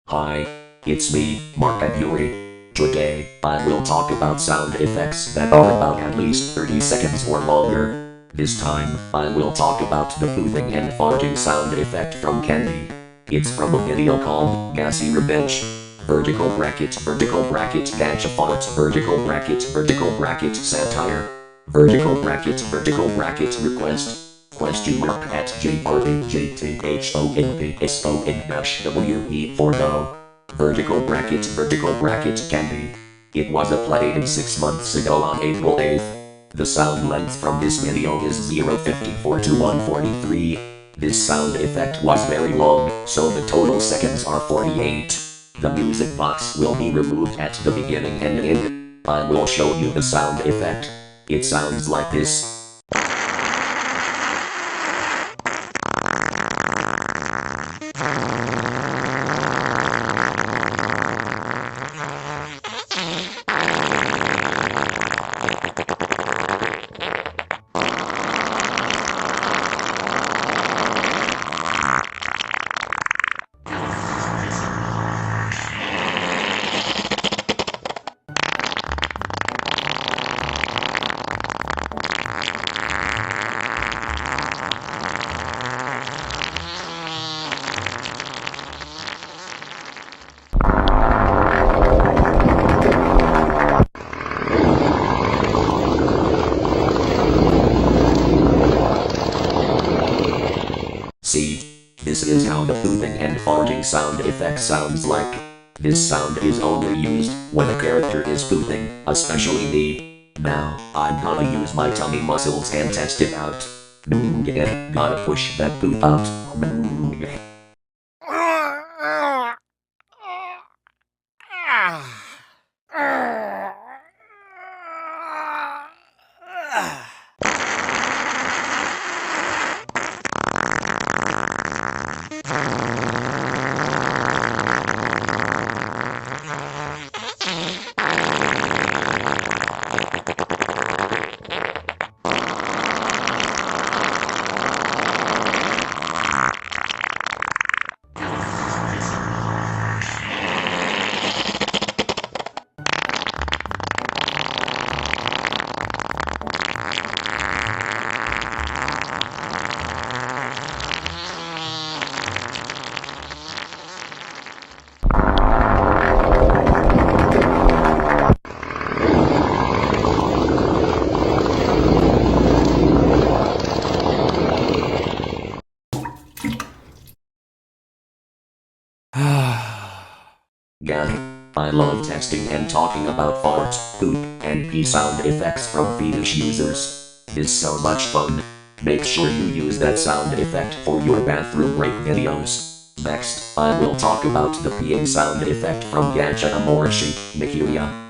Hi, it's me, Markov Yuri. Today, I will talk about sound effects that are about at least 30 seconds or longer. This time, I will talk about the poofing and farting sound effect from Candy. It's from a video called Gassy Revenge. Vertical bracket, gacha fart, vertical bracket, satire. Vertical bracket, request. Question mark at JRVJTHONPSON-WE for no. Vertical bracket, Candy. It was uploaded 6 months ago on April 8th. The sound length from this video is 054 to 143. This sound effect was very long, so the total seconds are 48. The music box will be removed at the beginning and end. I will show you the sound effect. It sounds like this. See, this is how the pooping and farting sound effect sounds like. This sound is only used when a character is pooping, especially me. Now, I'm gonna use my tummy muscles and test it out. Yeah, gotta push that poop out. Yeah, I love testing and talking about fart, poop, and pee sound effects from Finnish users. It's so much fun. Make sure you use that sound effect for your bathroom break videos. Next, I will talk about the peeing sound effect from Gacha Amorishi, Nikiria.